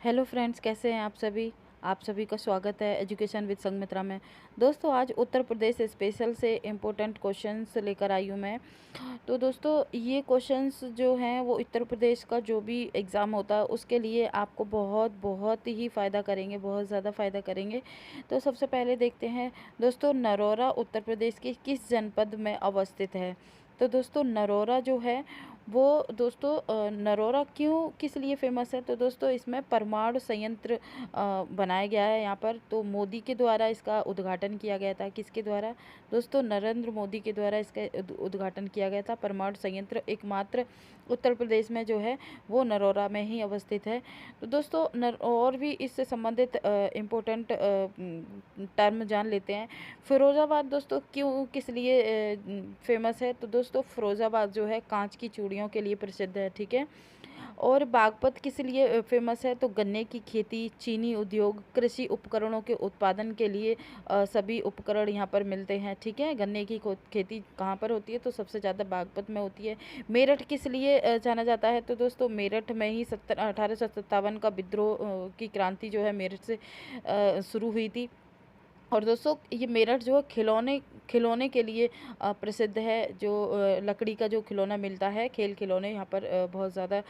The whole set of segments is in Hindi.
हेलो फ्रेंड्स, कैसे हैं आप सभी का स्वागत है एजुकेशन विद संगमित्रा में। दोस्तों, आज उत्तर प्रदेश स्पेशल से इम्पोर्टेंट क्वेश्चंस लेकर आई हूँ मैं। तो दोस्तों, ये क्वेश्चंस जो हैं वो उत्तर प्रदेश का जो भी एग्ज़ाम होता है उसके लिए आपको बहुत बहुत ही फ़ायदा करेंगे, बहुत ज़्यादा फ़ायदा करेंगे। तो सबसे पहले देखते हैं दोस्तों, नरोरा उत्तर प्रदेश के किस जनपद में अवस्थित है। तो दोस्तों, नरोरा जो है वो दोस्तों नरोरा क्यों किस लिए फेमस है। तो दोस्तों, इसमें परमाणु संयंत्र बनाया गया है यहाँ पर। तो मोदी के द्वारा इसका उद्घाटन किया गया था। किसके द्वारा दोस्तों? नरेंद्र मोदी के द्वारा इसका उद्घाटन किया गया था। परमाणु संयंत्र एकमात्र उत्तर प्रदेश में जो है वो नरोरा में ही अवस्थित है। तो दोस्तों, और भी इससे संबंधित इम्पोर्टेंट टर्म जान लेते हैं। फिरोज़ाबाद दोस्तों क्यों किस लिए फेमस है। तो दोस्तों, फिरोज़ाबाद जो है कांच की चूड़ियों के लिए प्रसिद्ध है, ठीक है। और बागपत किस लिए फेमस है। तो गन्ने की खेती, चीनी उद्योग, कृषि उपकरणों के उत्पादन के लिए सभी उपकरण यहाँ पर मिलते हैं, ठीक है। गन्ने की खेती कहाँ पर होती है। तो सबसे ज़्यादा बागपत में होती है। मेरठ किस लिए जाना जाता है। तो दोस्तों, मेरठ में ही 1857 का विद्रोह की क्रांति जो है मेरठ से शुरू हुई थी। और दोस्तों, ये मेरठ जो है खिलौने खिलौने के लिए प्रसिद्ध है। जो लकड़ी का जो खिलौना मिलता है, खेल खिलौने यहाँ पर बहुत ज़्यादा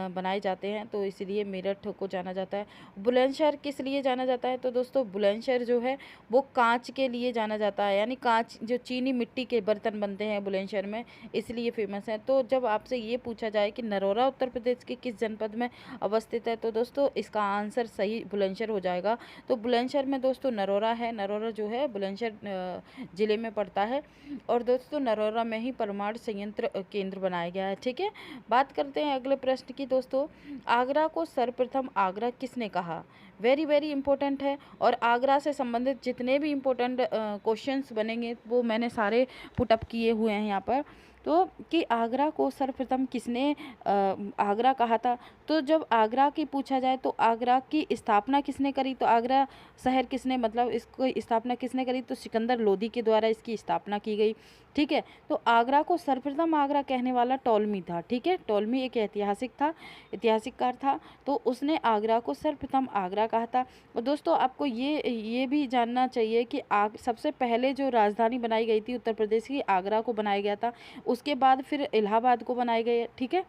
बनाए जाते हैं, तो इसलिए मेरठ को जाना जाता है। बुलंदशहर किस लिए जाना जाता है। तो दोस्तों, बुलंदशहर जो है वो कांच के लिए जाना जाता है, यानी कांच जो चीनी मिट्टी के बर्तन बनते हैं बुलंदशहर में, इसलिए फेमस है। तो जब आपसे ये पूछा जाए कि नरोरा उत्तर प्रदेश के किस जनपद में अवस्थित है, तो दोस्तों इसका आंसर सही बुलंदशहर हो जाएगा। तो बुलंदशहर में दोस्तों नरोरा है। नरोरा जो है बुलंदशहर ज़िले में पड़ता है। और दोस्तों, नरोरा में ही परमाणु संयंत्र केंद्र बनाया गया है, ठीक है। बात करते हैं अगले प्रश्न की। दोस्तों, आगरा को सर्वप्रथम आगरा किसने कहा। वेरी वेरी इंपॉर्टेंट है। और आगरा से संबंधित जितने भी इम्पोर्टेंट क्वेश्चंस बनेंगे वो मैंने सारे पुटअप किए हुए हैं यहाँ पर। तो कि आगरा को सर्वप्रथम किसने आगरा कहा था। तो जब आगरा की पूछा जाए तो आगरा की स्थापना किसने करी। तो आगरा शहर किसने, मतलब इसको स्थापना किसने करी। तो सिकंदर लोदी के द्वारा इसकी स्थापना की गई, ठीक है। तो आगरा को सर्वप्रथम आगरा कहने वाला टॉलमी था, ठीक है। टॉलमी एक ऐतिहासिककार था। तो उसने आगरा को सर्वप्रथम आगरा कहा था। और दोस्तों, आपको ये भी जानना चाहिए कि सबसे पहले जो राजधानी बनाई गई थी उत्तर प्रदेश की, आगरा को बनाया गया था। उसके बाद फिर इलाहाबाद को बनाया गया, ठीक है।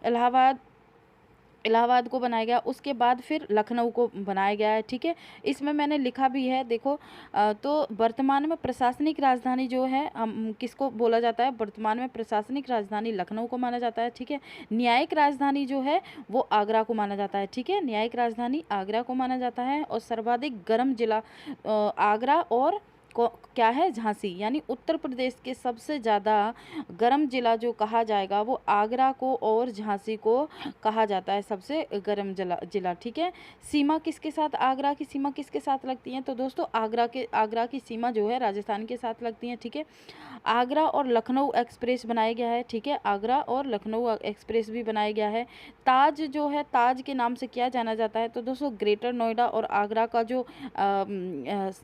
इलाहाबाद इलाहाबाद को बनाया गया। उसके बाद फिर लखनऊ को बनाया गया है, ठीक है। इसमें मैंने लिखा भी है, देखो। तो वर्तमान में प्रशासनिक राजधानी जो है हम किसको बोला जाता है। वर्तमान में प्रशासनिक राजधानी लखनऊ को माना जाता है, ठीक है। न्यायिक राजधानी जो है वो आगरा को माना जाता है, ठीक है। न्यायिक राजधानी आगरा को माना जाता है। और सर्वाधिक गर्म जिला आगरा और क्या है, झांसी, यानी उत्तर प्रदेश के सबसे ज़्यादा गर्म जिला जो कहा जाएगा वो आगरा को और झांसी को कहा जाता है सबसे गर्म जिला, ठीक है। सीमा किसके साथ, आगरा की सीमा किसके साथ लगती है। तो दोस्तों, आगरा की सीमा जो है राजस्थान के साथ लगती है, ठीक है। आगरा और लखनऊ एक्सप्रेस बनाया गया है, ठीक है। आगरा और लखनऊ एक्सप्रेस भी बनाया गया है। ताज जो है, ताज के नाम से क्या जाना जाता है। तो दोस्तों, ग्रेटर नोएडा और आगरा का जो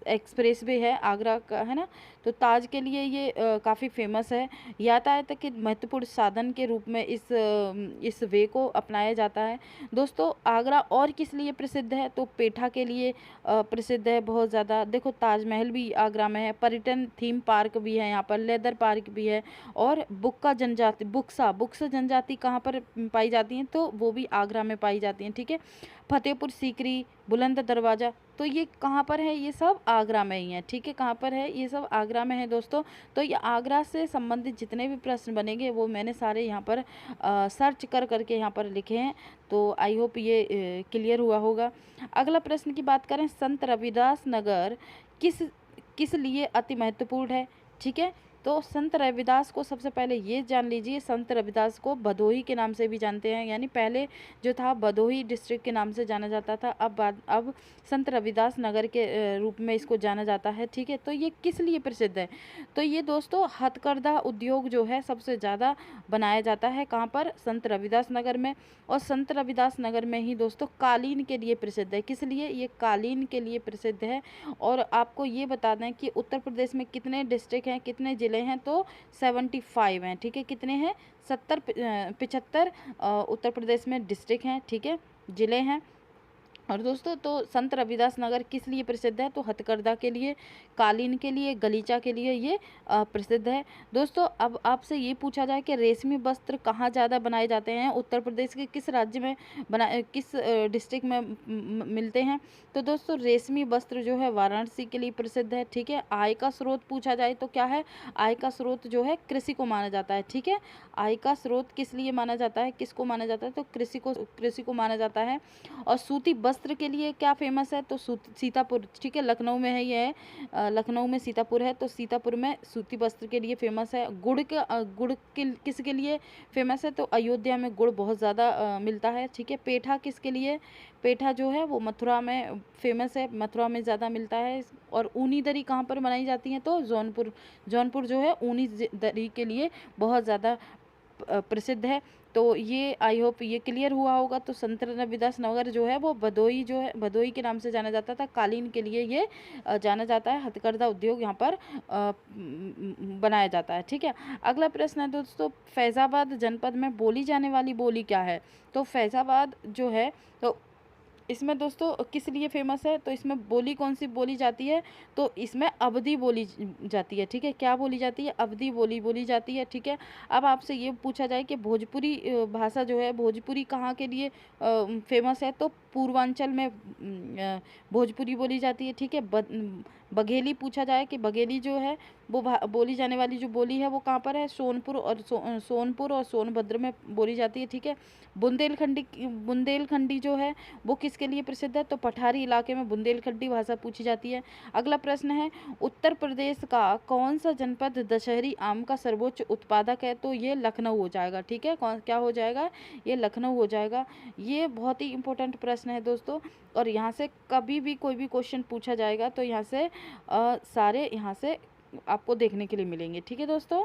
एक्सप्रेस वे है आगरा का, है ना। तो ताज के लिए ये काफ़ी फेमस है। यातायात के महत्वपूर्ण साधन के रूप में इस वे को अपनाया जाता है। दोस्तों, आगरा और किस लिए प्रसिद्ध है। तो पेठा के लिए प्रसिद्ध है बहुत ज़्यादा। देखो, ताजमहल भी आगरा में है। पर्यटन थीम पार्क भी है यहाँ पर, लेदर पार्क भी है। और बुक्सा जनजाति कहाँ पर पाई जाती हैं। तो वो भी आगरा में पाई जाती हैं, ठीक है। फतेहपुर सीकरी, बुलंद दरवाज़ा, तो ये कहाँ पर है। ये सब आगरा में ही है, ठीक है। कहाँ पर है, ये सब आगरा में है दोस्तों। तो ये आगरा से संबंधित जितने भी प्रश्न बनेंगे वो मैंने सारे यहाँ पर सर्च कर करके यहाँ पर लिखे हैं। तो आई होप ये क्लियर हुआ होगा। अगला प्रश्न की बात करें, संत रविदास नगर किस किस लिए अति महत्वपूर्ण है, ठीक है। तो संत रविदास को सबसे पहले ये जान लीजिए, संत रविदास को भदोही के नाम से भी जानते हैं, यानी पहले जो था भदोही डिस्ट्रिक्ट के नाम से जाना जाता था। अब संत रविदास नगर के रूप में इसको जाना जाता है, ठीक है। तो ये किस लिए प्रसिद्ध है। तो ये दोस्तों हथकरघा उद्योग जो है सबसे ज़्यादा बनाया जाता है कहाँ पर, संत रविदास नगर में। और संत रविदास नगर में ही दोस्तों कालीन के लिए प्रसिद्ध है। किस लिए, ये कालीन के लिए प्रसिद्ध है। और आपको ये बता दें कि उत्तर प्रदेश में कितने डिस्ट्रिक्ट हैं, कितने ज़िले हैं। तो 75 हैं, ठीक है। कितने हैं, 75 उत्तर प्रदेश में डिस्ट्रिक्ट हैं, ठीक है, ज़िले हैं। और दोस्तों तो संत रविदास नगर किस लिए प्रसिद्ध है? तो हथकरघा के लिए, कालीन के लिए, गलीचा के लिए ये प्रसिद्ध है। दोस्तों अब आपसे ये पूछा जाए कि रेशमी वस्त्र कहाँ ज़्यादा बनाए जाते हैं? उत्तर प्रदेश के किस राज्य में किस डिस्ट्रिक्ट में मिलते हैं? तो दोस्तों रेशमी वस्त्र जो है वाराणसी के लिए प्रसिद्ध है। ठीक है। आय का स्रोत पूछा जाए तो क्या है? आय का स्रोत जो है कृषि को माना जाता है। ठीक है। आय का स्रोत किस लिए माना जाता है? किसको माना जाता है? तो कृषि को माना जाता है। और सूती वस्त्र के लिए क्या फेमस है? तो सीतापुर। ठीक है। लखनऊ में है ये, लखनऊ में सीतापुर है, तो सीतापुर में सूती वस्त्र के लिए फेमस है। गुड़ किसके लिए फेमस है? तो अयोध्या में गुड़ बहुत ज़्यादा मिलता है। ठीक है। पेठा किसके लिए? पेठा जो है वो मथुरा में फेमस है, मथुरा में ज़्यादा मिलता है। और ऊनी दरी कहाँ पर बनाई जाती है? तो जौनपुर। जौनपुर जो है ऊनी दरी के लिए बहुत ज़्यादा प्रसिद्ध है। तो ये आई होप ये क्लियर हुआ होगा। तो संत रविदास नगर जो है वो भदोई जो है, भदोई के नाम से जाना जाता था। कालीन के लिए ये जाना जाता है। हथकरघा उद्योग यहाँ पर बनाया जाता है। ठीक है। अगला प्रश्न है दोस्तों, फैज़ाबाद जनपद में बोली जाने वाली बोली क्या है? तो फैज़ाबाद जो है तो इसमें दोस्तों किस लिए फेमस है? तो इसमें बोली कौन सी बोली जाती है? तो इसमें अवधी बोली जाती है। ठीक है। क्या बोली जाती है? अवधी बोली बोली जाती है। ठीक है। अब आपसे ये पूछा जाए कि भोजपुरी भाषा जो है, भोजपुरी कहाँ के लिए फेमस है? तो पूर्वांचल में भोजपुरी बोली जाती है। ठीक है। बघेली पूछा जाए कि बघेली जो है वो बोली जाने वाली जो बोली है वो कहाँ पर है? सोनपुर और सोनभद्र में बोली जाती है। ठीक है। बुंदेलखंडी जो है वो किसके लिए प्रसिद्ध है? तो पठारी इलाके में बुंदेलखंडी भाषा पूछी जाती है। अगला प्रश्न है, उत्तर प्रदेश का कौन सा जनपद दशहरी आम का सर्वोच्च उत्पादक है? तो ये लखनऊ हो जाएगा। ठीक है। क्या हो जाएगा? ये लखनऊ हो जाएगा। ये बहुत ही इंपॉर्टेंट प्रश्न है दोस्तों, और यहाँ से कभी भी कोई भी क्वेश्चन पूछा जाएगा तो यहाँ से सारे यहाँ से आपको देखने के लिए मिलेंगे। ठीक है दोस्तों।